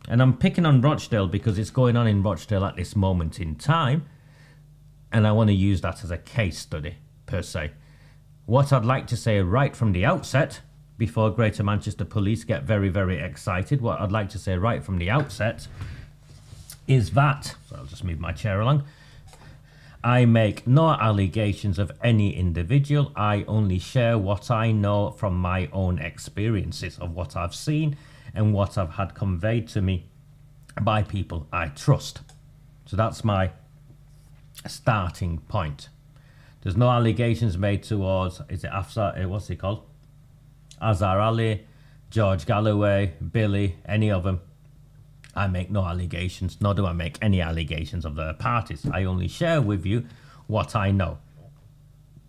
And I'm picking on Rochdale because it's going on in Rochdale at this moment in time. And I want to use that as a case study, per se. What I'd like to say right from the outset, before Greater Manchester Police get very, very excited, what I'd like to say right from the outset is that, so I'll just move my chair along, I make no allegations of any individual. I only share what I know from my own experiences of what I've seen and what I've had conveyed to me by people I trust. So that's my starting point. There's no allegations made towards, is it Afzar, what's he called? Azhar Ali, George Galloway, Billy, any of them. I make no allegations, nor do I make any allegations of their parties. I only share with you what I know.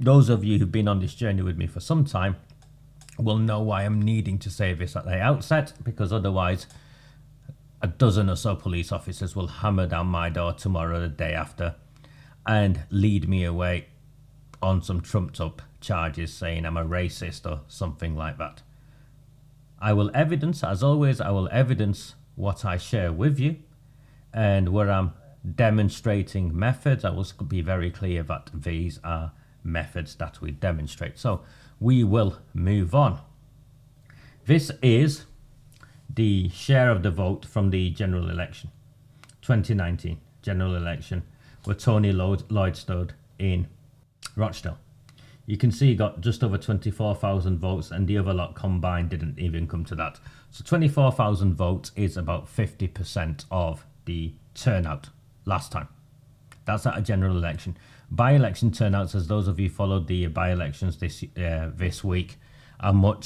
Those of you who've been on this journey with me for some time will know why I'm needing to say this at the outset, because otherwise a dozen or so police officers will hammer down my door tomorrow, the day after, and lead me away on some trumped up charges saying I'm a racist or something like that. I will evidence, as always, I will evidence what I share with you, and where I'm demonstrating methods, I will be very clear that these are methods that we demonstrate. So we will move on. This is the share of the vote from the general election, 2019 general election, where Tony Lloyd stood in Rochdale. You can see he got just over 24,000 votes, and the other lot combined didn't even come to that. So 24,000 votes is about 50% of the turnout last time. That's at a general election. By-election turnouts, as those of you followed the by-elections this week,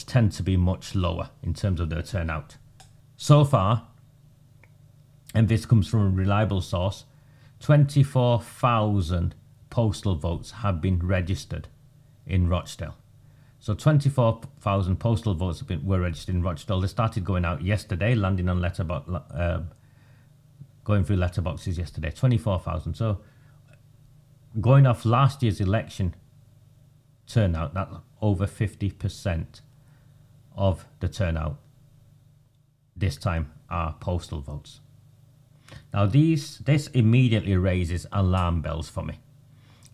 tend to be much lower in terms of their turnout. So far, and this comes from a reliable source, 24,000 postal votes have been registered in Rochdale. So 24,000 postal votes were registered in Rochdale. They started going out yesterday, landing on going through letterboxes yesterday. 24,000. So going off last year's election turnout, that's over 50% of the turnout this time are postal votes. Now this immediately raises alarm bells for me,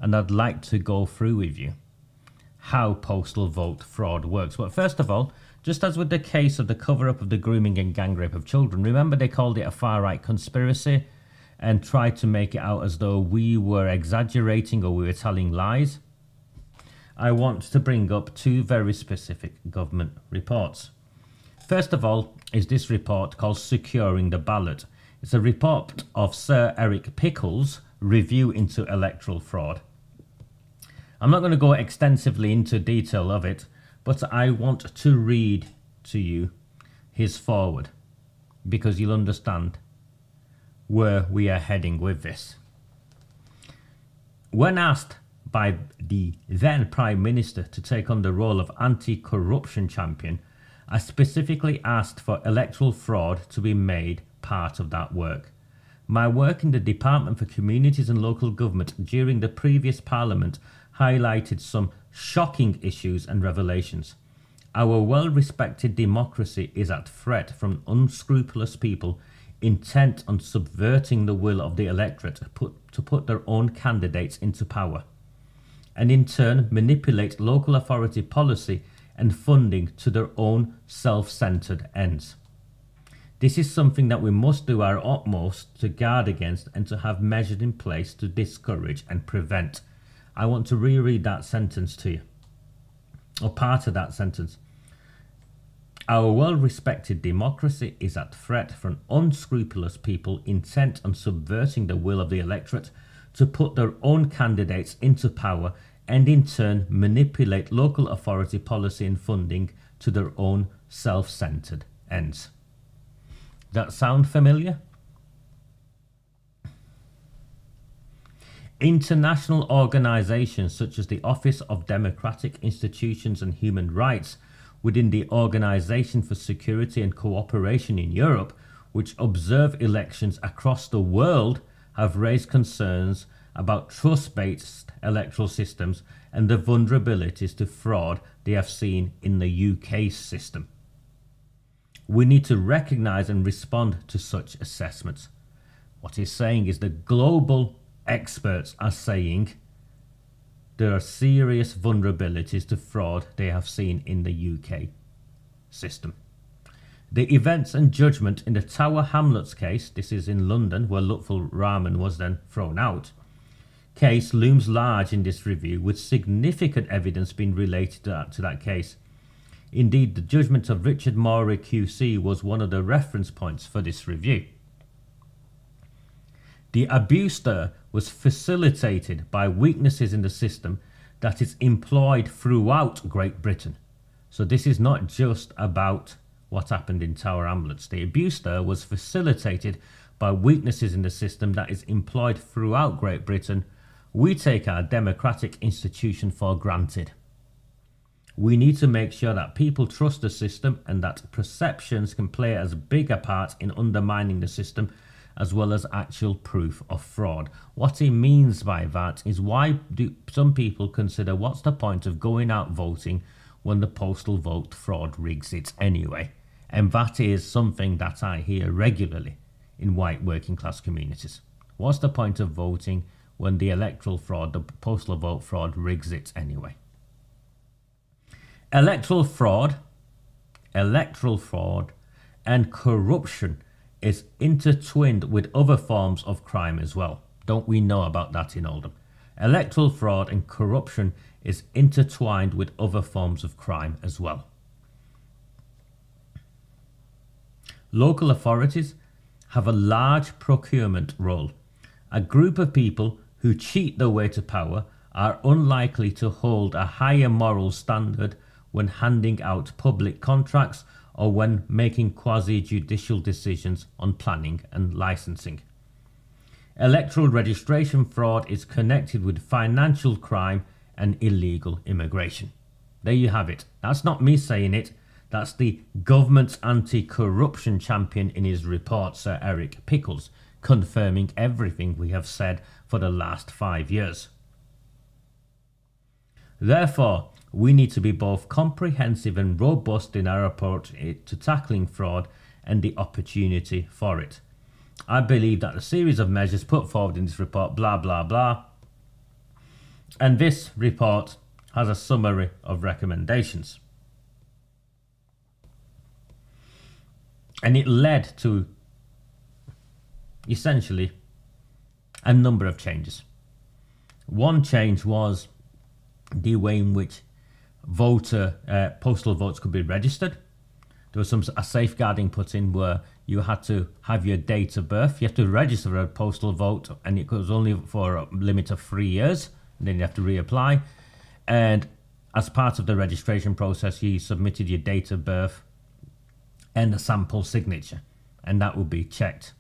and I'd like to go through with you how postal vote fraud works. But first of all, just as with the case of the cover-up of the grooming and gang rape of children, remember they called it a far-right conspiracy and tried to make it out as though we were exaggerating or we were telling lies? I want to bring up two very specific government reports. First of all is this report called Securing the Ballot. It's a report of Sir Eric Pickles' review into electoral fraud. I'm not going to go extensively into detail of it, but I want to read to you his foreword, because you'll understand where we are heading with this. When asked by the then Prime Minister to take on the role of anti-corruption champion, I specifically asked for electoral fraud to be made part of that work. My work in the Department for Communities and Local Government during the previous Parliament highlighted some shocking issues and revelations. Our well-respected democracy is at threat from unscrupulous people intent on subverting the will of the electorate to put their own candidates into power, and in turn manipulate local authority policy and funding to their own self-centred ends. This is something that we must do our utmost to guard against and to have measures in place to discourage and prevent. I want to reread that sentence to you, or part of that sentence. Our well-respected democracy is at threat from unscrupulous people intent on subverting the will of the electorate to put their own candidates into power and in turn manipulate local authority policy and funding to their own self-centred ends. That sound familiar? International organisations such as the Office of Democratic Institutions and Human Rights within the Organisation for Security and Cooperation in Europe, which observe elections across the world, have raised concerns about trust-based electoral systems and the vulnerabilities to fraud they have seen in the UK system. We need to recognize and respond to such assessments. What he's saying is the global experts are saying there are serious vulnerabilities to fraud they have seen in the UK system. The events and judgment in the Tower Hamlets case, this is in London where Lutful Rahman was then thrown out, case looms large in this review, with significant evidence being related to that case. Indeed, the judgment of Richard Morey QC was one of the reference points for this review. The abuse there was facilitated by weaknesses in the system that is employed throughout Great Britain. So this is not just about what happened in Tower Hamlets. The abuse there was facilitated by weaknesses in the system that is employed throughout Great Britain. We take our democratic institution for granted. We need to make sure that people trust the system and that perceptions can play as big a part in undermining the system as well as actual proof of fraud. What he means by that is, why do some people consider what's the point of going out voting when the postal vote fraud rigs it anyway? And that is something that I hear regularly in white working class communities. What's the point of voting when the electoral fraud, the postal vote fraud, rigs it anyway? Electoral fraud and corruption is intertwined with other forms of crime as well. Don't we know about that in Oldham? Electoral fraud and corruption is intertwined with other forms of crime as well. Local authorities have a large procurement role. A group of people who cheat their way to power are unlikely to hold a higher moral standard when handing out public contracts or when making quasi-judicial decisions on planning and licensing. Electoral registration fraud is connected with financial crime and illegal immigration. There you have it. That's not me saying it. That's the government's anti-corruption champion in his report, Sir Eric Pickles, confirming everything we have said for the last 5 years. Therefore, we need to be both comprehensive and robust in our approach to tackling fraud and the opportunity for it. I believe that the series of measures put forward in this report, blah, blah, blah, and this report has a summary of recommendations. And it led to essentially a number of changes. One change was the way in which postal votes could be registered. There was a safeguarding put in where you had to have your date of birth. You have to register a postal vote, and it was only for a limit of 3 years, and then you have to reapply. And as part of the registration process, you submitted your date of birth and a sample signature, and that would be checked.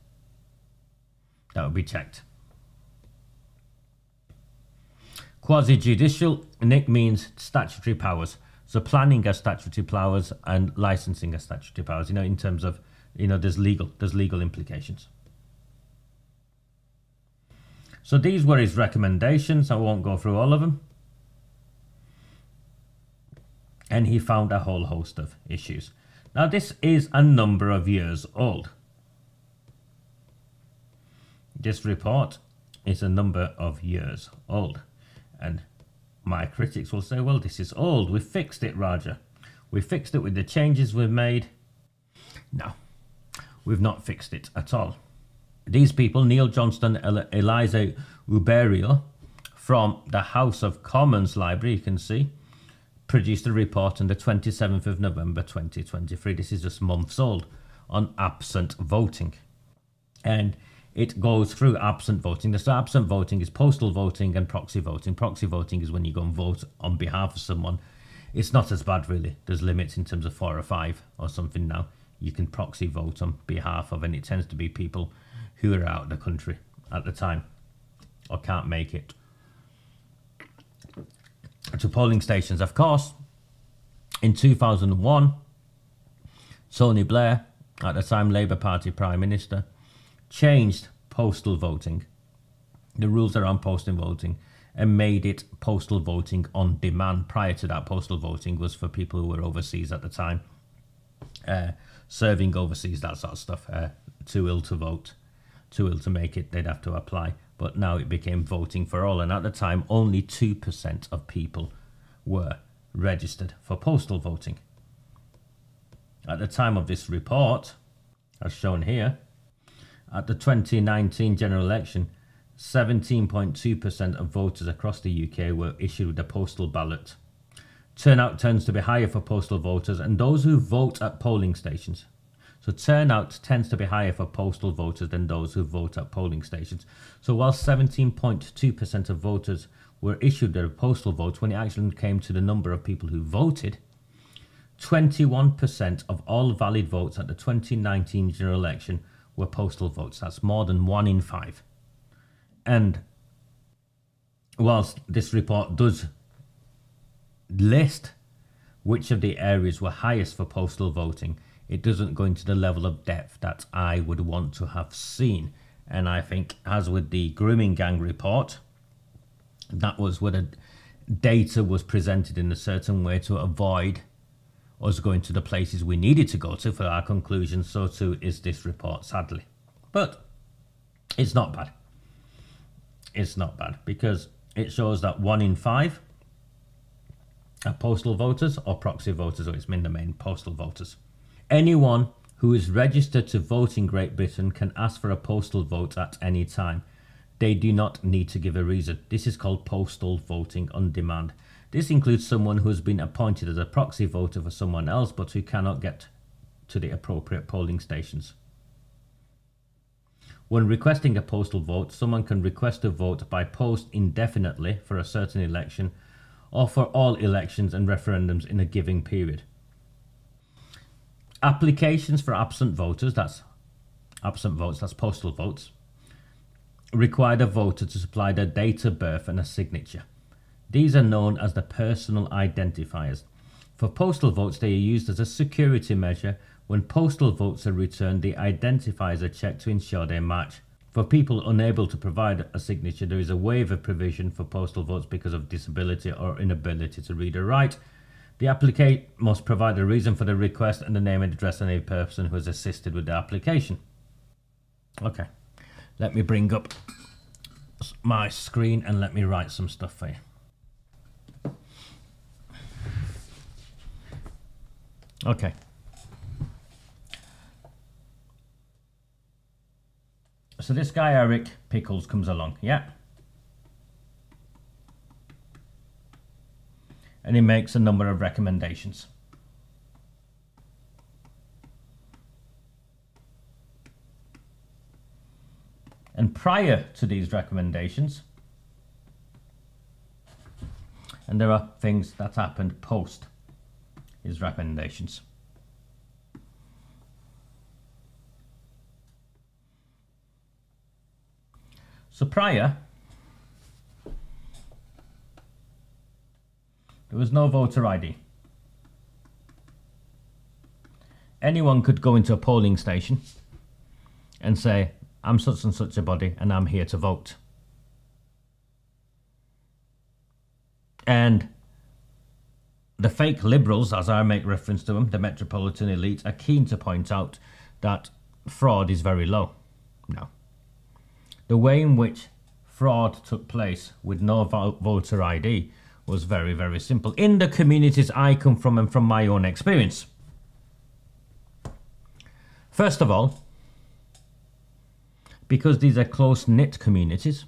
Quasi-judicial, Nick, means statutory powers. So planning has statutory powers and licensing has statutory powers, in terms of, there's legal implications. So these were his recommendations. I won't go through all of them. And he found a whole host of issues. Now, this is a number of years old. This report is a number of years old. And my critics will say, well, this is old. We fixed it, Raja. We fixed it with the changes we've made. No, we've not fixed it at all. These people, Neil Johnston, Eliza Uberio, from the House of Commons Library, you can see, produced a report on the 27th of November 2023. This is just months old, on absent voting. And it goes through absent voting. So absent voting is postal voting and proxy voting. Proxy voting is when you go and vote on behalf of someone. It's not as bad, really. There's limits in terms of 4 or 5 or something now. You can proxy vote on behalf of, and it tends to be people who are out of the country at the time or can't make it to polling stations. Of course, in 2001, Tony Blair, at the time Labour Party Prime Minister, changed postal voting, the rules around postal voting, and made it postal voting on demand. Prior to that, postal voting was for people who were overseas at the time. serving overseas, that sort of stuff, too ill to vote, too ill to make it, they'd have to apply. But now it became voting for all, and at the time only 2% of people were registered for postal voting. At the time of this report, as shown here, at the 2019 general election, 17.2% of voters across the UK were issued with a postal ballot. Turnout tends to be higher for postal voters and those who vote at polling stations. So turnout tends to be higher for postal voters than those who vote at polling stations. So while 17.2% of voters were issued their postal votes, when it actually came to the number of people who voted, 21% of all valid votes at the 2019 general election were postal votes. That's more than 1 in 5. And whilst this report does list which of the areas were highest for postal voting, it doesn't go into the level of depth that I would want to have seen. And I think, as with the grooming gang report, that was where the data was presented in a certain way to avoid us going to the places we needed to go to for our conclusions. So too is this report, sadly. But it's not bad. It's not bad because it shows that 1 in 5 are postal voters or proxy voters, or it's in the main postal voters. Anyone who is registered to vote in Great Britain can ask for a postal vote at any time. They do not need to give a reason. This is called postal voting on demand. This includes someone who has been appointed as a proxy voter for someone else but who cannot get to the appropriate polling stations. When requesting a postal vote, someone can request a vote by post indefinitely for a certain election or for all elections and referendums in a given period. Applications for absent voters, that's postal votes, require the voter to supply their date of birth and a signature. These are known as the personal identifiers. For postal votes, they are used as a security measure. When postal votes are returned, the identifiers are checked to ensure they match. For people unable to provide a signature, there is a waiver provision for postal votes because of disability or inability to read or write. The applicant must provide a reason for the request and the name and address of any person who has assisted with the application. Okay, let me bring up my screen and let me write some stuff for you. Okay. So this guy Eric Pickles comes along, yeah? And he makes a number of recommendations. And prior to these recommendations, and there are things that happened post his recommendations. So prior, there was no voter ID. Anyone could go into a polling station and say, I'm such and such a body and I'm here to vote. And the fake liberals, as I make reference to them, the metropolitan elite, are keen to point out that fraud is very low. No. The way in which fraud took place with no voter ID was very, very simple. In the communities I come from and from my own experience. First of all, because these are close-knit communities,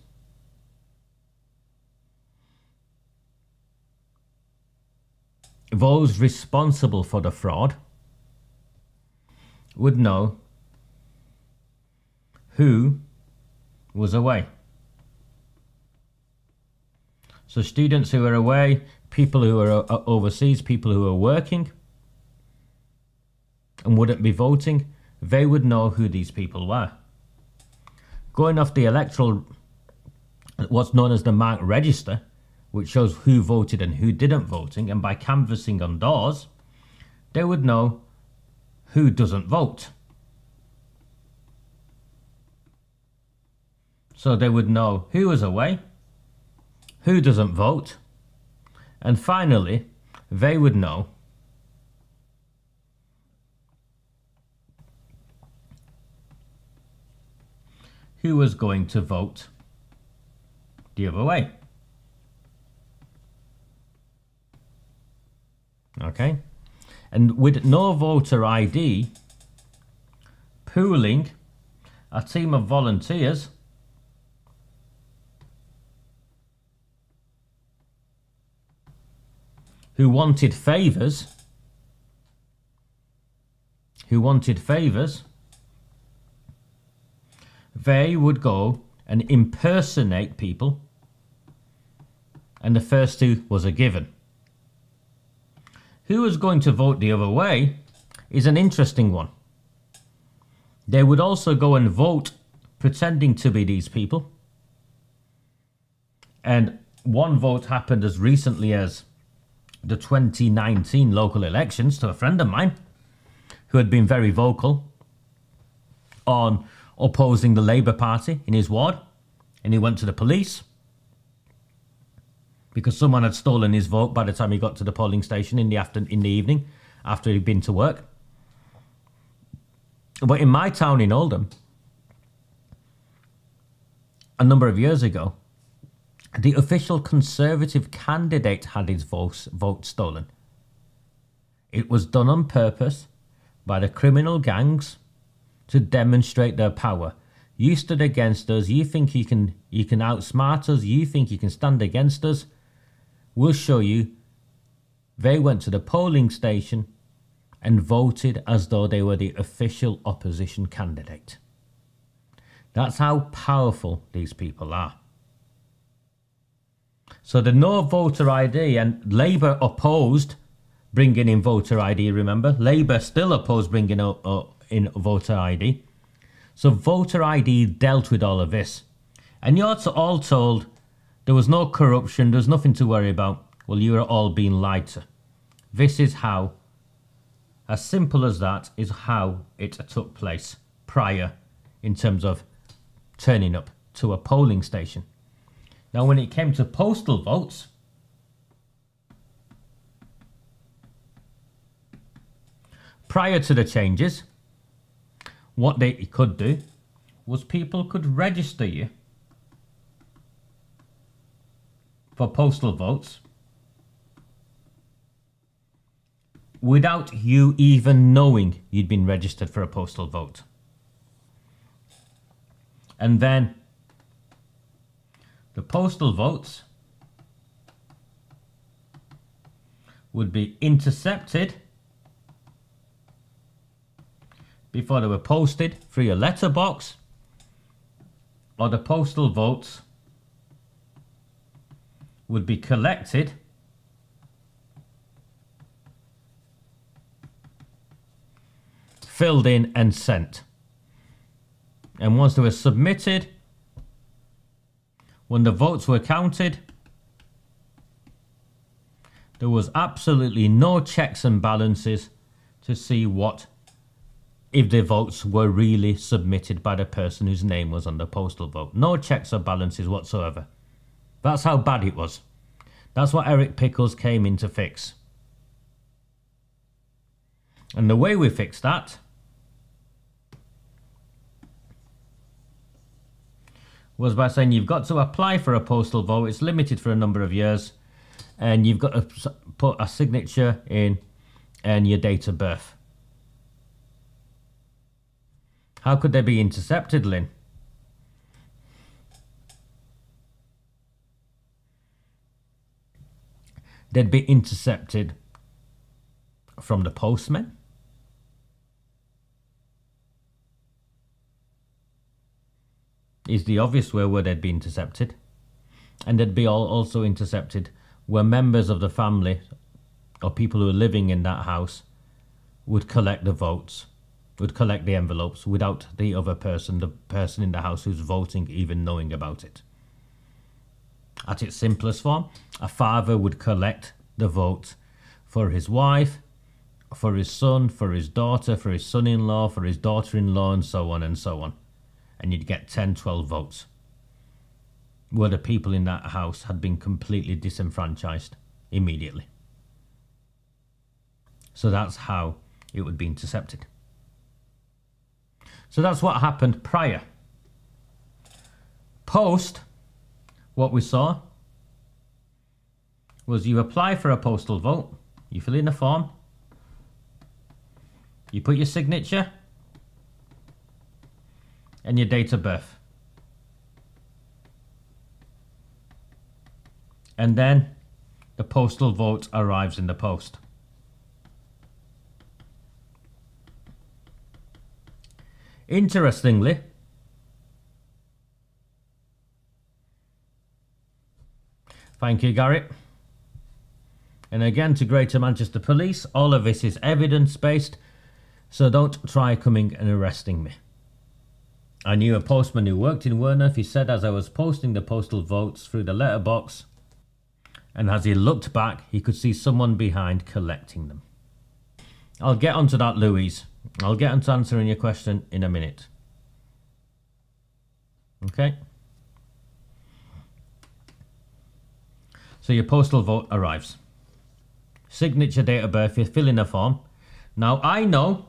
those responsible for the fraud would know who was away. So students who are away, people who are overseas, people who are working and wouldn't be voting, they would know who these people were. Going off the electoral, what's known as the marked register, which shows who voted and who didn't voting, and by canvassing on doors, they would know who doesn't vote. So they would know who is away, who doesn't vote, and finally, they would know who was going to vote the other way. Okay, and with no voter ID, pooling a team of volunteers who wanted favours, they would go and impersonate people, and the first two was a given. Who was going to vote the other way is an interesting one. They would also go and vote pretending to be these people. And one vote happened as recently as the 2019 local elections to a friend of mine who had been very vocal on opposing the Labour Party in his ward. And he went to the police because someone had stolen his vote by the time he got to the polling station in the evening after he'd been to work. But in my town in Oldham, a number of years ago, the official Conservative candidate had his vote stolen. It was done on purpose by the criminal gangs to demonstrate their power. You stood against us. You think you can outsmart us. You think you can stand against us. We'll show you. They went to the polling station and voted as though they were the official opposition candidate. That's how powerful these people are. So the no voter ID, and Labour opposed bringing in voter ID, remember? Labour still opposed bringing in voter ID. So voter ID dealt with all of this. And you're all told there was no corruption, there's nothing to worry about. Well, you are all being lied to. This is how, as simple as that, is how it took place prior in terms of turning up to a polling station. Now, when it came to postal votes, prior to the changes, what they could do was people could register you for postal votes without you even knowing you'd been registered for a postal vote. And then the postal votes would be intercepted before they were posted through your letterbox, or the postal votes would be collected filled in and sent. And once they were submitted, when the votes were counted, there was absolutely no checks and balances to see if the votes were really submitted by the person whose name was on the postal vote. No checks or balances whatsoever. That's how bad it was. That's what Eric Pickles came in to fix. And the way we fixed that was by saying you've got to apply for a postal vote. It's limited for a number of years. And you've got to put a signature in and your date of birth. How could they be intercepted, Lynn? They'd be intercepted from the postman. Is the obvious way where they'd be intercepted. And they'd be also intercepted where members of the family or people who are living in that house would collect the votes, would collect the envelopes without the other person, the person in the house who's voting, even knowing about it. At its simplest form, a father would collect the vote for his wife, for his son, for his daughter, for his son-in-law, for his daughter-in-law, and so on and so on. And you'd get 10, 12 votes, where the people in that house had been completely disenfranchised immediately. So that's how it would be intercepted. So that's what happened prior. post, what we saw was you apply for a postal vote, you fill in a form, you put your signature and your date of birth. And then the postal vote arrives in the post. Interestingly, thank you, Garrett. And again, to Greater Manchester Police, all of this is evidence-based, so don't try coming and arresting me. I knew a postman who worked in Wearmouth. He said as I was posting the postal votes through the letterbox, and as he looked back, he could see someone behind collecting them. I'll get onto that, Louise. I'll get onto answering your question in a minute. Okay? So your postal vote arrives. Signature, date of birth, you fill in a form. Now I know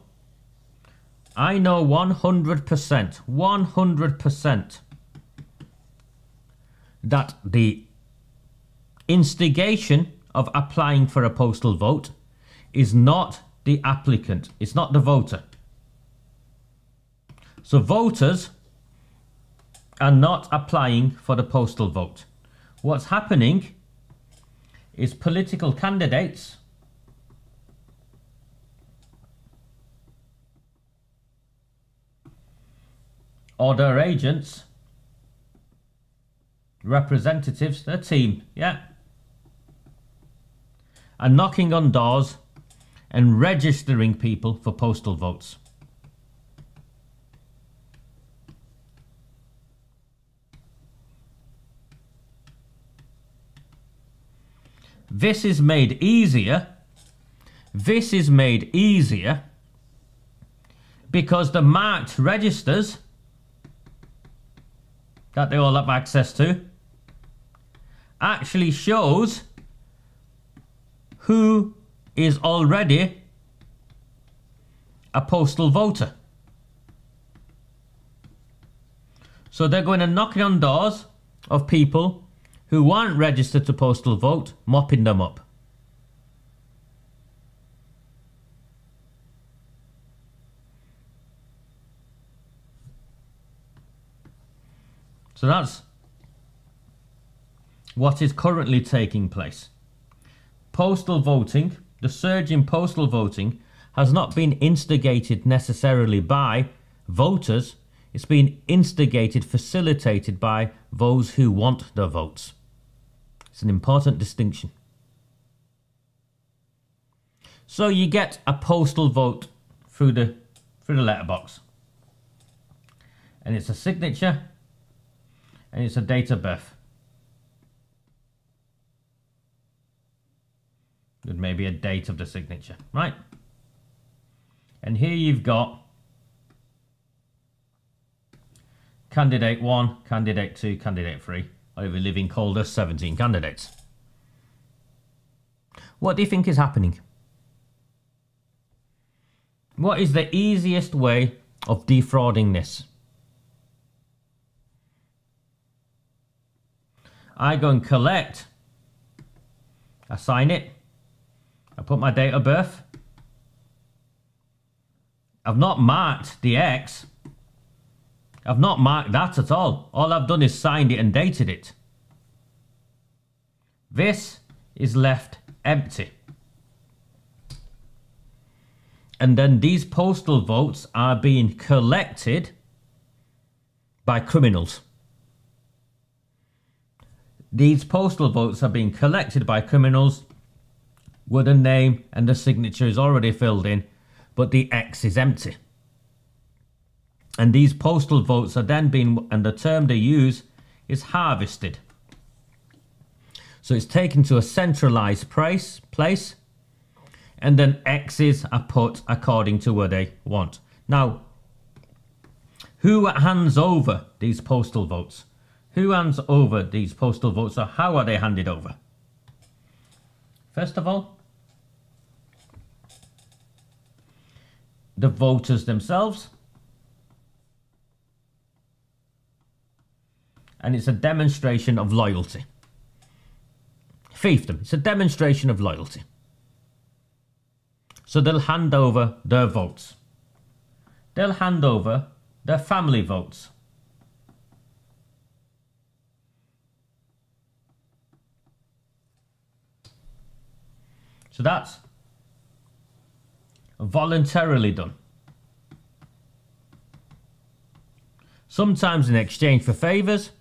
100% that the instigation of applying for a postal vote is not the applicant, it's not the voter. So voters are not applying for the postal vote. What's happening is political candidates or their agents, representatives, their team, yeah, are knocking on doors and registering people for postal votes. This is made easier. This is made easier because the marked registers that they all have access to actually shows who is already a postal voter. So they're going and knocking on doors of people who aren't registered to postal vote, mopping them up. So that's what is currently taking place. Postal voting, the surge in postal voting, has not been instigated necessarily by voters. It's been instigated, facilitated by those who want the votes. It's an important distinction. So you get a postal vote through the letterbox. And it's a signature and it's a date of birth. With maybe a date of the signature, right? And here you've got candidate 1, candidate 2, candidate 3. Or we live in colder 17 candidates. What do you think is happening? What is the easiest way of defrauding this? I go and collect, I sign it, I put my date of birth. I've not marked the X. I've not marked that at all. All I've done is signed it and dated it. This is left empty. And then these postal votes are being collected by criminals. These postal votes are being collected by criminals where the name and the signature is already filled in, but the X is empty. And these postal votes are then being, and the term they use is harvested. So it's taken to a centralized place, and then X's are put according to where they want. Now, who hands over these postal votes? Who hands over these postal votes, or how are they handed over? First of all, the voters themselves. and it's a demonstration of loyalty. Fiefdom, it's a demonstration of loyalty. So they'll hand over their votes. They'll hand over their family votes. So that's voluntarily done. Sometimes in exchange for favours,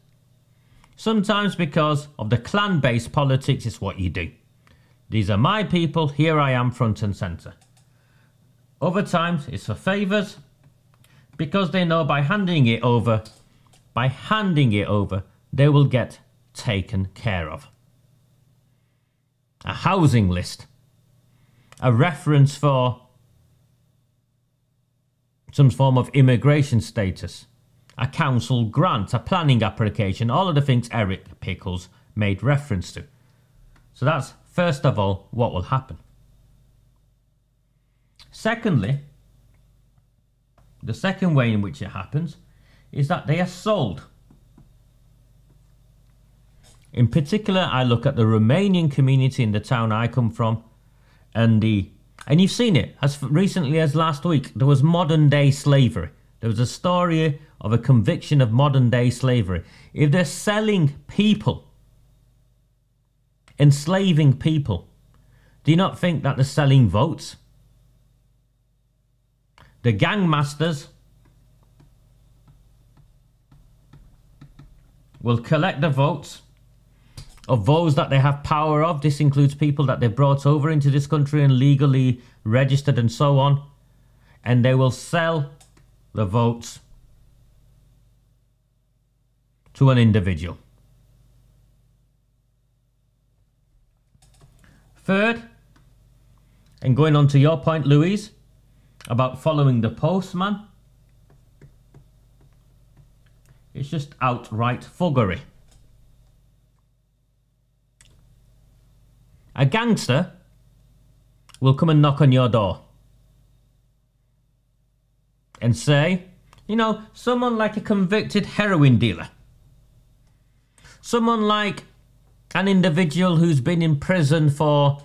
sometimes because of the clan-based politics, it's what you do. These are my people, here I am front and centre. Other times it's for favours, because they know by handing it over, they will get taken care of. A housing list, a reference for some form of immigration status, a council grant, a planning application, all of the things Eric Pickles made reference to. So that's, first of all, what will happen. Secondly, the second way in which it happens is that they are sold. In particular, I look at the Romanian community in the town I come from, and you've seen it, as recently as last week, there was modern day slavery. There was a story of a conviction of modern day slavery. If they're selling people, enslaving people, do you not think that they're selling votes? The gangmasters will collect the votes of those that they have power of. This includes people that they've brought over into this country and legally registered and so on. And they will sell the votes to an individual. Third, and going on to your point, Louise, about following the postman, it's just outright thuggery. A gangster will come and knock on your door and say, you know, someone like a convicted heroin dealer, someone like an individual who's been in prison for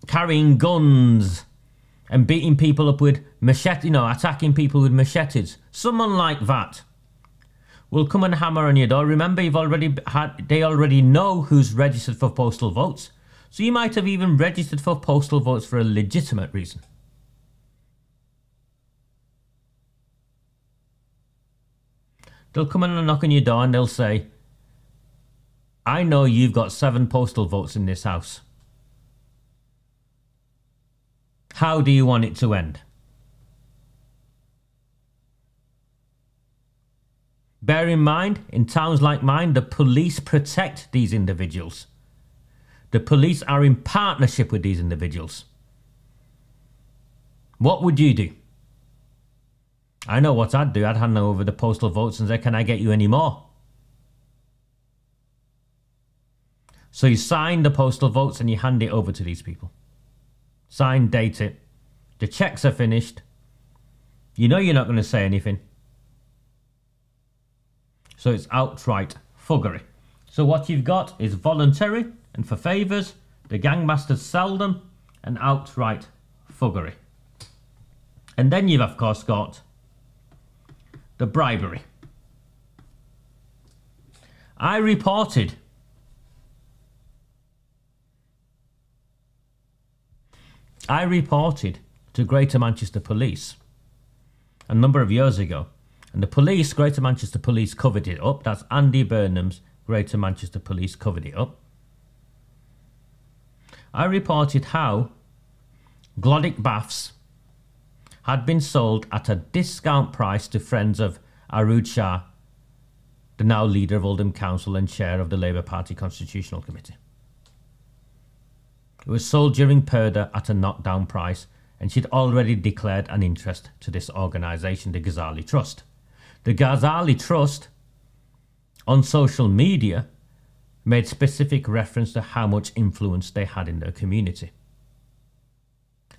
carrying guns and beating people up with machete, you know, attacking people with machetes, someone like that will come and hammer on your door. Remember, they already know who's registered for postal votes. So you might have even registered for postal votes for a legitimate reason. They'll come in and knock on your door and they'll say, I know you've got 7 postal votes in this house. How do you want it to end? Bear in mind, in towns like mine, the police protect these individuals. The police are in partnership with these individuals. What would you do? I know what I'd do. I'd hand over the postal votes and say, can I get you any more? So you sign the postal votes and you hand it over to these people. Sign, date it. The checks are finished. You know you're not going to say anything. So it's outright thuggery. So what you've got is voluntary and for favours. The gangmasters sell them and outright thuggery. And then you've of course got the bribery. I reported to Greater Manchester Police a number of years ago, and the police, Greater Manchester Police, covered it up. That's Andy Burnham's Greater Manchester Police covered it up. I reported how Glodic baths had been sold at a discount price to friends of Arud Shah, the now leader of Oldham Council and chair of the Labour Party Constitutional Committee. It was sold during Purdah at a knockdown price, and she'd already declared an interest to this organisation, the Ghazali Trust. The Ghazali Trust, on social media, made specific reference to how much influence they had in their community.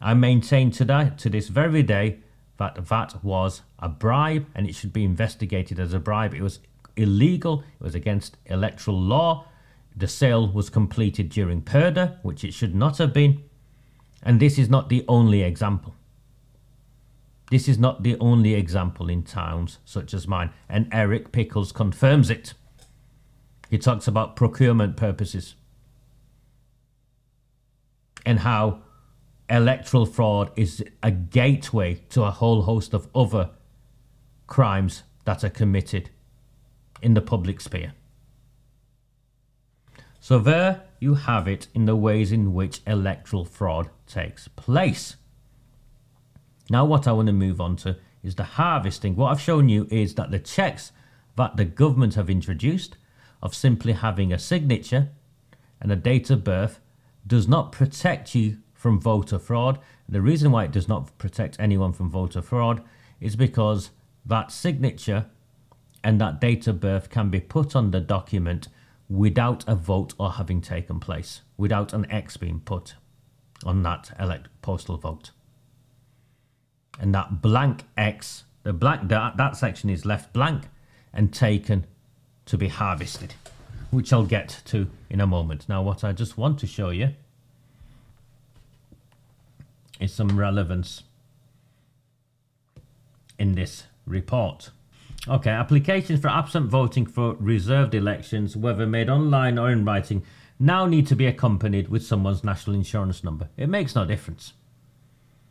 I maintain to this very day, that was a bribe and it should be investigated as a bribe. It was illegal. It was against electoral law. The sale was completed during purdah, which it should not have been. And this is not the only example. This is not the only example in towns such as mine. And Eric Pickles confirms it. He talks about procurement purposes and how electoral fraud is a gateway to a whole host of other crimes that are committed in the public sphere. So there you have it in the ways in which electoral fraud takes place. Now what I want to move on to is the harvesting. What I've shown you is that the checks that the government have introduced of simply having a signature and a date of birth does not protect you from voter fraud. And the reason why it does not protect anyone from voter fraud is because that signature and that date of birth can be put on the document without a vote or having taken place, without an X being put on that postal vote. And that blank X, that section is left blank and taken to be harvested, which I'll get to in a moment. Now, what I just want to show you is some relevance in this report. Okay, applications for absent voting for reserved elections, whether made online or in writing, now need to be accompanied with someone's national insurance number. It makes no difference,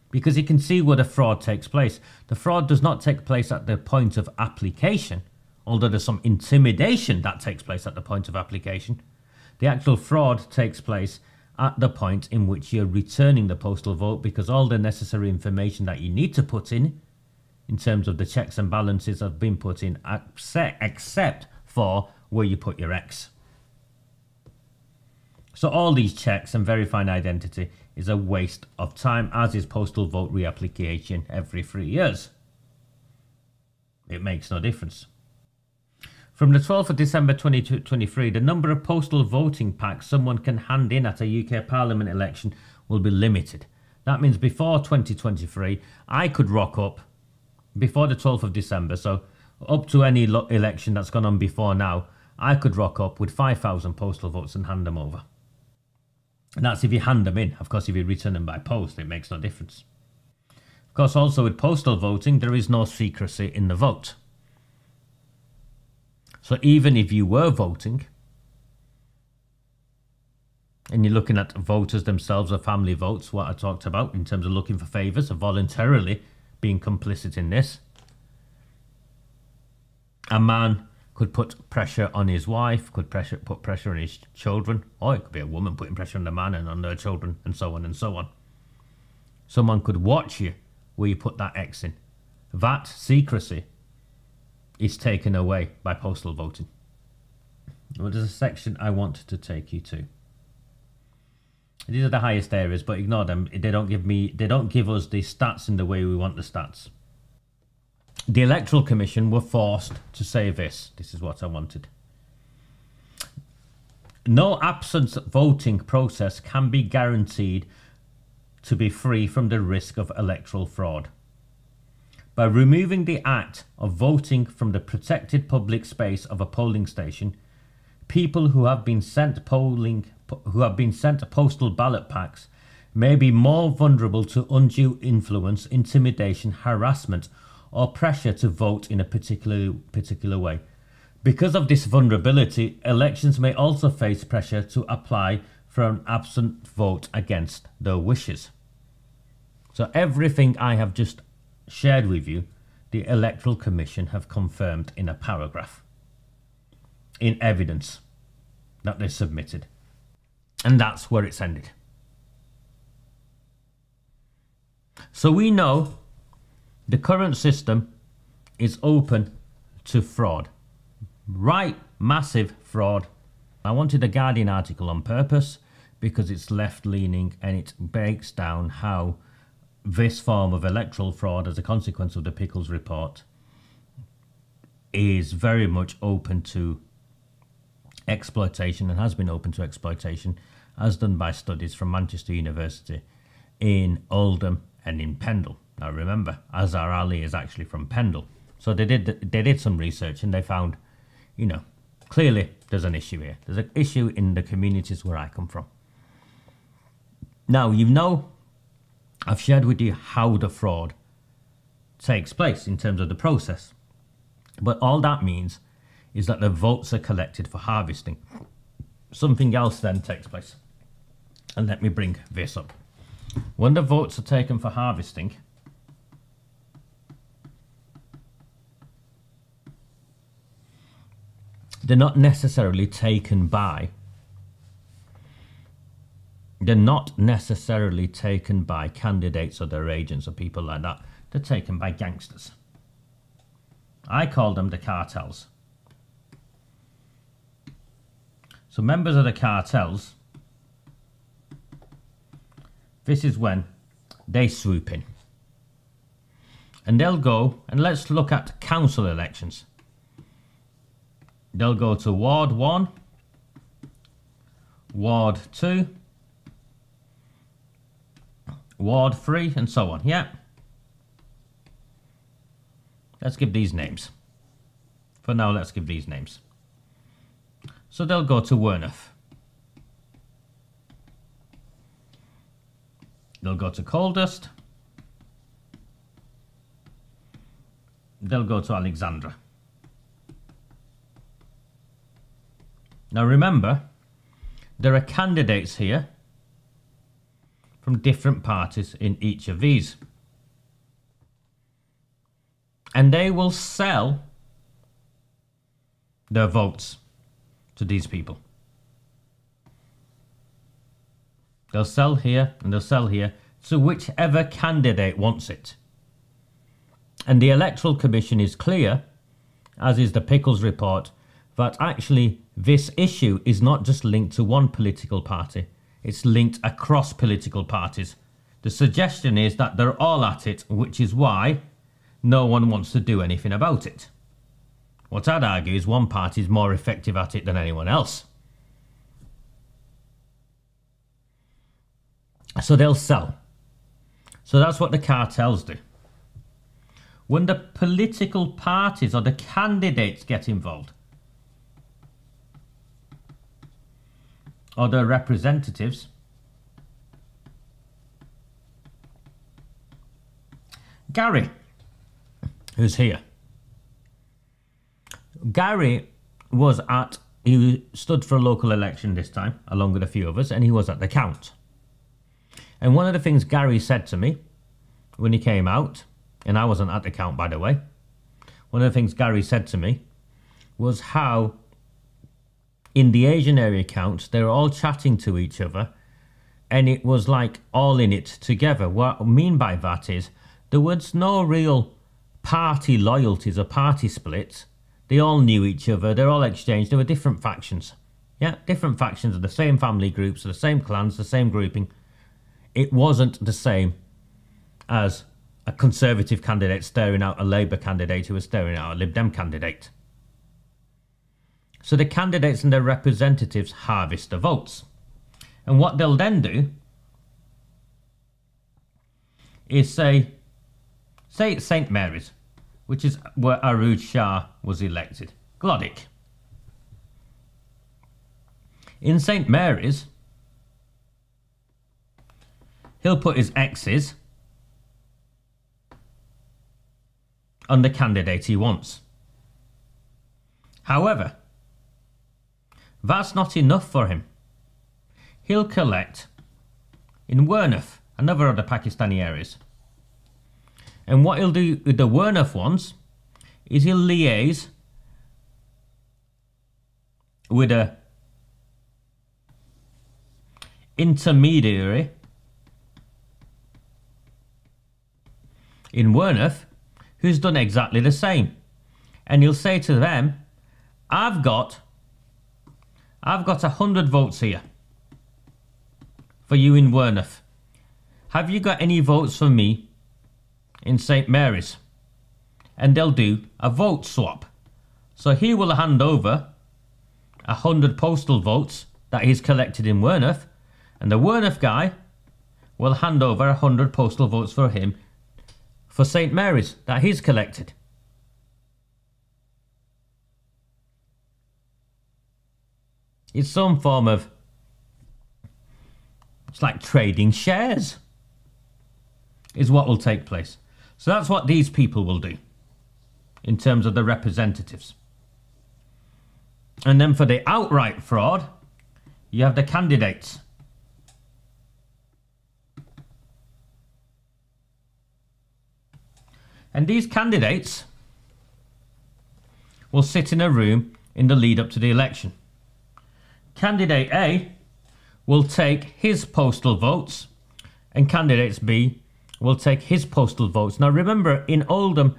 because you can see where the fraud takes place. The fraud does not take place at the point of application, although there's some intimidation that takes place at the point of application. The actual fraud takes place at the point in which you're returning the postal vote, because all the necessary information that you need to put in terms of the checks and balances have been put in, except for where you put your X. So all these checks and verifying identity is a waste of time, as is postal vote reapplication every 3 years. It makes no difference. From the 12th of December 2023, the number of postal voting packs someone can hand in at a UK Parliament election will be limited. That means before 2023, I could rock up before the 12th of December, so up to any election that's gone on before now, I could rock up with 5,000 postal votes and hand them over. And that's if you hand them in. Of course, if you return them by post, it makes no difference. Of course, also with postal voting, there is no secrecy in the vote. So even if you were voting, and you're looking at voters themselves or family votes, what I talked about in terms of looking for favours or voluntarily being complicit in this, a man could put pressure on his wife, could put pressure on his children, or it could be a woman putting pressure on the man and on their children, and so on and so on. Someone could watch you where you put that X in. That secrecy is taken away by postal voting. Well, there's a section I want to take you to. These are the highest areas, but ignore them. They don't give us the stats in the way we want the stats. The Electoral Commission were forced to say this. This is what I wanted. No absence voting process can be guaranteed to be free from the risk of electoral fraud. By removing the act of voting from the protected public space of a polling station, people who have been sent postal ballot packs may be more vulnerable to undue influence, intimidation, harassment, or pressure to vote in a particular way. Because of this vulnerability, elections may also face pressure to apply for an absent vote against their wishes. So everything I have just shared with you, the Electoral Commission have confirmed in a paragraph, in evidence that they submitted. And that's where it's ended. So we know the current system is open to fraud. Right, massive fraud. I wanted a Guardian article on purpose because it's left-leaning and it breaks down how this form of electoral fraud, as a consequence of the Pickles report, is very much open to exploitation and has been open to exploitation, as done by studies from Manchester University in Oldham and in Pendle. Now remember, Azhar Ali is actually from Pendle. So they did some research and they found, you know, clearly there's an issue here. There's an issue in the communities where I come from. Now, you know, I've shared with you how the fraud takes place in terms of the process. But all that means is that the votes are collected for harvesting. Something else then takes place. And let me bring this up. When the votes are taken for harvesting, they're not necessarily taken by candidates or their agents or people like that. They're taken by gangsters. I call them the cartels. So members of the cartels, this is when they swoop in. And they'll go, and let's look at council elections. They'll go to Ward 1, Ward 2, Ward 3, and so on. Yeah. Let's give these names. For now, let's give these names. So they'll go to Werneth. They'll go to Coldust. They'll go to Alexandra. Now remember, there are candidates here from different parties in each of these. And they will sell their votes to these people. They'll sell here and they'll sell here to whichever candidate wants it. And the Electoral Commission is clear, as is the Pickles report, that actually this issue is not just linked to one political party, it's linked across political parties. The suggestion is that they're all at it, which is why no one wants to do anything about it. What I'd argue is one party is more effective at it than anyone else. So they'll sell. So that's what the cartels do. When the political parties or the candidates get involved, or the representatives, Gary, who's here. Gary he stood for a local election this time, along with a few others, and he was at the count. And one of the things Gary said to me when he came out, and I wasn't at the count, by the way, one of the things Gary said to me was how in the Asian area counts, they were all chatting to each other, and it was like all in it together. What I mean by that is there was no real party loyalties or party splits. They all knew each other. They're all exchanged. There were different factions. Yeah, different factions of the same family groups, the same clans, the same grouping. It wasn't the same as a Conservative candidate staring out a Labour candidate who was staring out a Lib Dem candidate. So the candidates and their representatives harvest the votes. And what they'll then do is say it's St Mary's, which is where Arooj Shah was elected. Glodick. In St Mary's, he'll put his X's on the candidate he wants. However, that's not enough for him. He'll collect in Werneth, another of the Pakistani areas. And what he'll do with the Werneth ones is he'll liaise with a intermediary in Werneth who's done exactly the same. And he'll say to them, I've got 100 votes here for you in Werneth. Have you got any votes for me in St Mary's? And they'll do a vote swap. So he will hand over 100 postal votes that he's collected in Werneth, and the Werneth guy will hand over 100 postal votes for him for St Mary's that he's collected. It's some form of, it's like trading shares is what will take place. So that's what these people will do in terms of the representatives. And then for the outright fraud, you have the candidates. And these candidates will sit in a room in the lead up to the election. Candidate A will take his postal votes and candidate B will take his postal votes. Now remember, in Oldham,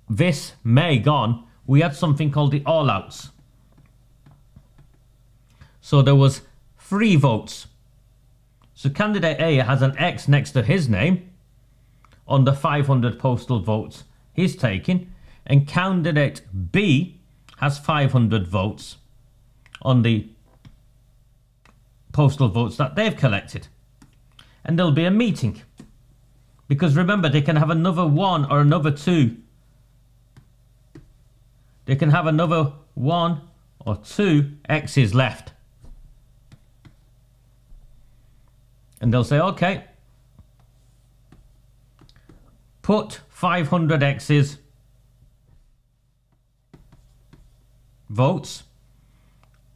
this May gone, we had something called the all-outs. So there was 3 votes. So candidate A has an X next to his name on the 500 postal votes he's taking, and candidate B has 500 votes on the postal votes that they've collected. And there'll be a meeting. Because remember, they can have another 1 or another 2. They can have another 1 or 2 X's left. And they'll say, okay, put 500 X's votes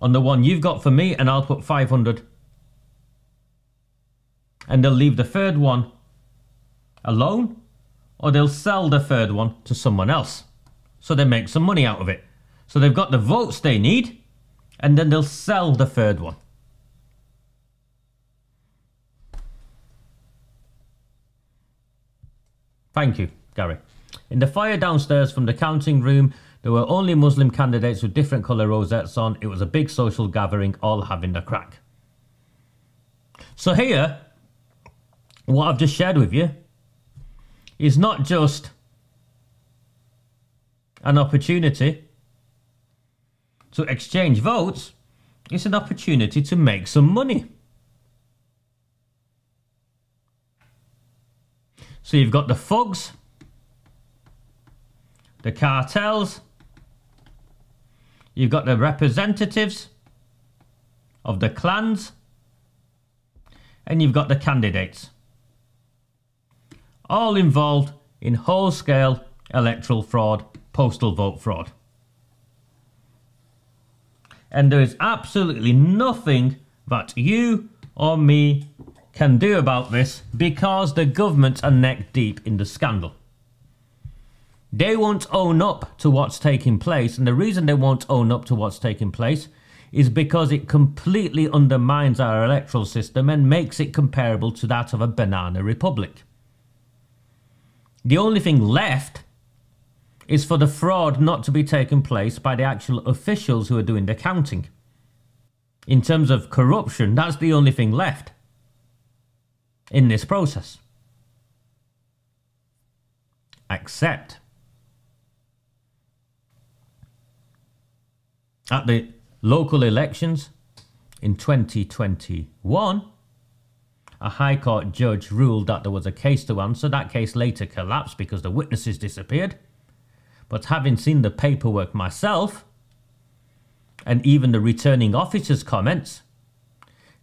on the one you've got for me, and I'll put 500. And they'll leave the third one alone, or they'll sell the third one to someone else. So they make some money out of it. So they've got the votes they need, and then they'll sell the third one. Thank you, Gary. In the foyer downstairs from the counting room, there were only Muslim candidates with different colour rosettes on. It was a big social gathering, all having a crack. So here, what I've just shared with you is not just an opportunity to exchange votes, it's an opportunity to make some money. So you've got the thugs, the cartels, you've got the representatives of the clans, and you've got the candidates. All involved in whole-scale electoral fraud, postal vote fraud. And there is absolutely nothing that you or me can do about this, because the government are neck deep in the scandal. They won't own up to what's taking place, and the reason they won't own up to what's taking place is because it completely undermines our electoral system and makes it comparable to that of a banana republic. The only thing left is for the fraud not to be taken place by the actual officials who are doing the counting. In terms of corruption, that's the only thing left in this process. Except at the local elections in 2021, a High Court judge ruled that there was a case to answer. That case later collapsed because the witnesses disappeared. But having seen the paperwork myself, and even the returning officer's comments,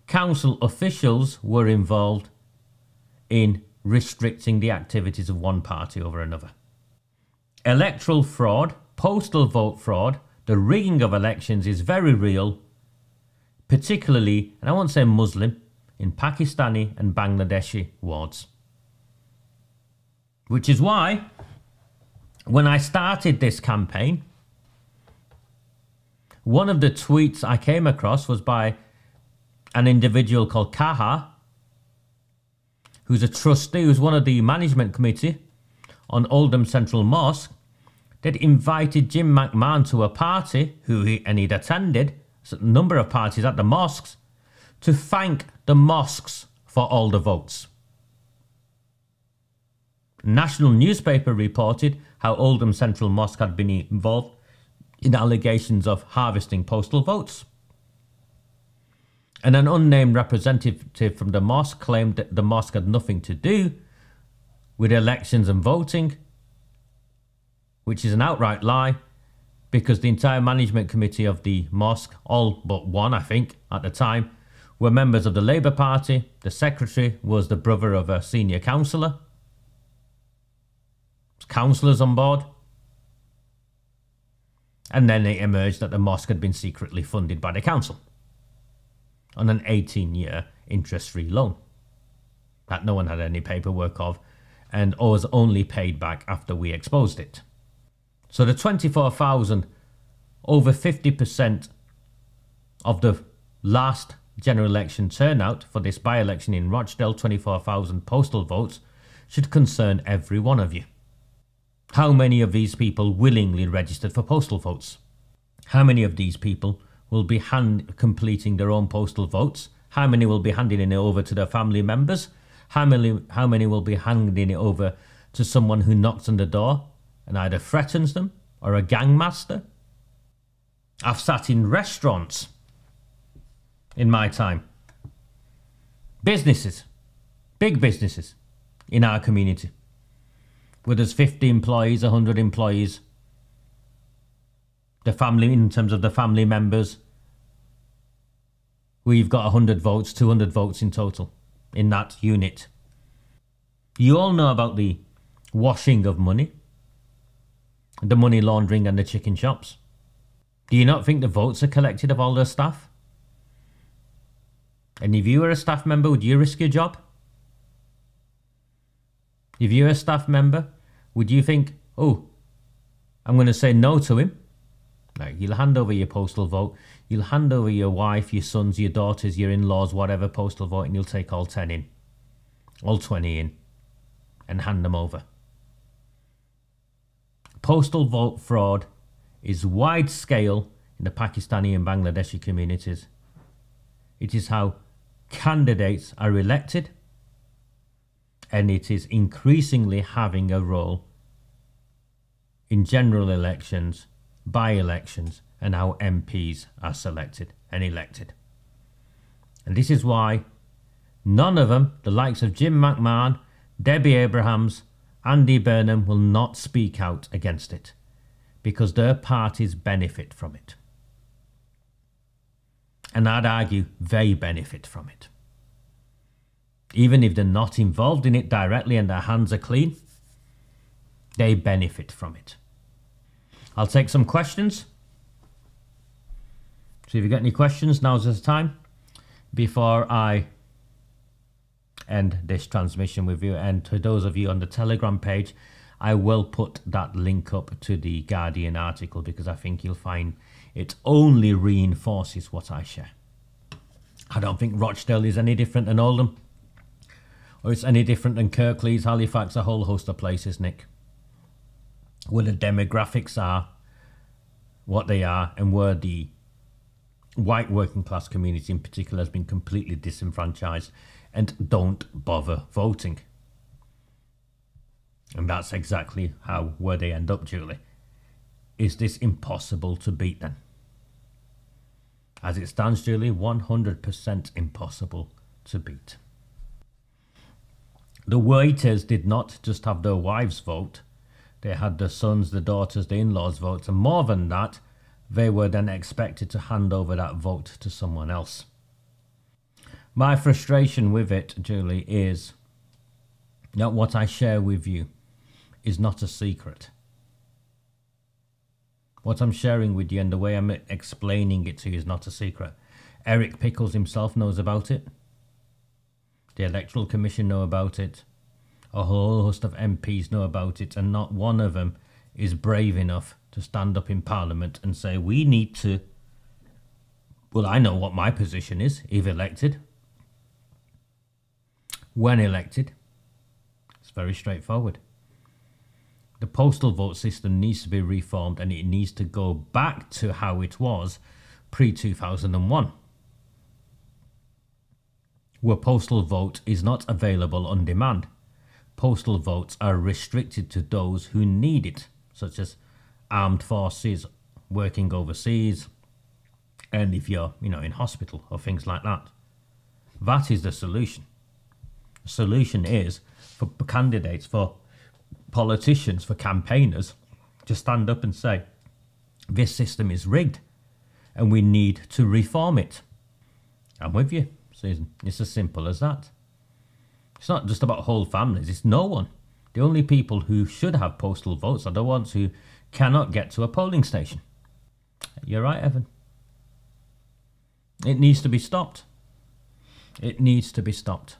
council officials were involved in restricting the activities of one party over another. Electoral fraud, postal vote fraud, the rigging of elections is very real, particularly, and I won't say Muslim, in Pakistani and Bangladeshi wards. Which is why, when I started this campaign, one of the tweets I came across was by an individual called Kaha, who's a trustee, who's one of the management committee on Oldham Central Mosque, that invited Jim McMahon to a party, he'd attended a number of parties at the mosques, to thank the mosques for all the votes. National newspaper reported how Oldham Central Mosque had been involved in allegations of harvesting postal votes. And an unnamed representative from the mosque claimed that the mosque had nothing to do with elections and voting, which is an outright lie, because the entire management committee of the mosque, all but one I think at the time, were members of the Labour Party. The secretary was the brother of a senior councillor. Councillors on board. And then it emerged that the mosque had been secretly funded by the council on an 18-year interest-free loan that no one had any paperwork of, and was only paid back after we exposed it. So the 24,000, over 50% of the last general election turnout for this by-election in Rochdale, 24,000 postal votes, should concern every one of you. How many of these people willingly registered for postal votes? How many of these people will be completing their own postal votes? How many will be handing it over to their family members? How many will be handing it over to someone who knocks on the door and either threatens them or a gangmaster? I've sat in restaurants in my time. Businesses, big businesses in our community, where there's 50 employees, 100 employees. The family, in terms of the family members, we've got 100 votes, 200 votes in total in that unit. You all know about the washing of money, the money laundering and the chicken shops. Do you not think the votes are collected of all their staff? And if you were a staff member, would you risk your job? If you're a staff member, would you think, oh, I'm going to say no to him? No, you'll hand over your postal vote. You'll hand over your wife, your sons, your daughters, your in-laws, whatever postal vote, and you'll take all 10 in, all 20 in, and hand them over. Postal vote fraud is wide scale in the Pakistani and Bangladeshi communities. It is how candidates are elected, and it is increasingly having a role in general elections, by-elections, and how MPs are selected and elected. And this is why none of them, the likes of Jim McMahon, Debbie Abrahams, Andy Burnham, will not speak out against it, because their parties benefit from it. And I'd argue they benefit from it. Even if they're not involved in it directly and their hands are clean, they benefit from it. I'll take some questions. So if you've got any questions, now's the time before I end this transmission with you. And to those of you on the Telegram page, I will put that link up to the Guardian article, because I think you'll find it only reinforces what I share. I don't think Rochdale is any different than Oldham, or it's any different than Kirklees, Halifax, a whole host of places, Nick, where the demographics are what they are, and where the white working class community in particular has been completely disenfranchised and don't bother voting. And that's exactly where they end up, Julie. Is this impossible to beat then? As it stands, Julie, 100% impossible to beat. The waiters did not just have their wives vote. They had their sons, the daughters, the in-laws vote. And more than that, they were then expected to hand over that vote to someone else. My frustration with it, Julie, is that what I share with you is not a secret. What I'm sharing with you and the way I'm explaining it to you is not a secret. Eric Pickles himself knows about it. The Electoral Commission know about it. A whole host of MPs know about it, and not one of them is brave enough to stand up in Parliament and say, we need to... Well, I know what my position is, if elected. When elected, it's very straightforward. The postal vote system needs to be reformed, and it needs to go back to how it was pre-2001, where postal vote is not available on demand. Postal votes are restricted to those who need it, such as armed forces working overseas, and if you're, in hospital or things like that. That is the solution. The solution is for candidates, for politicians, for campaigners to stand up and say, this system is rigged and we need to reform it. I'm with you, Susan. It's as simple as that. It's not just about whole families, it's no one. The only people who should have postal votes are the ones who cannot get to a polling station. You're right, Evan. It needs to be stopped. It needs to be stopped.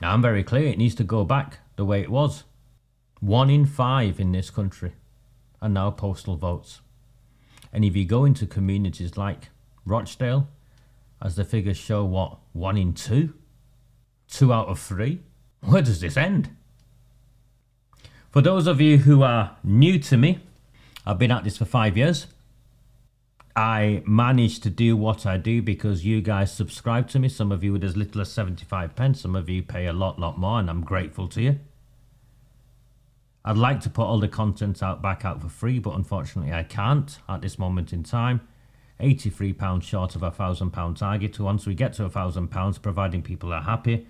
Now, I'm very clear, it needs to go back the way it was. 1 in 5 in this country are now postal votes. And if you go into communities like Rochdale, as the figures show, what, 1 in 2? 2 out of 3? Where does this end? For those of you who are new to me, I've been at this for 5 years. I managed to do what I do because you guys subscribe to me. Some of you with as little as 75 pence. Some of you pay a lot more, and I'm grateful to you. I'd like to put all the content back out for free, but unfortunately I can't at this moment in time. £83 short of a £1,000 target. Once we get to £1,000, providing people are happy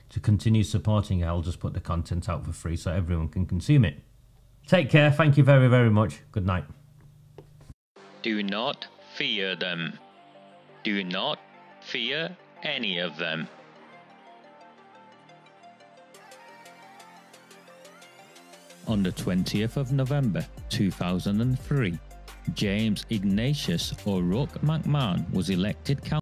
to continue supporting it, I'll just put the content out for free so everyone can consume it. Take care. Thank you very, very much. Good night. Do not fear them. Do not fear any of them. On the 20th of November 2003, James Ignatius O'Rourke McMahon was elected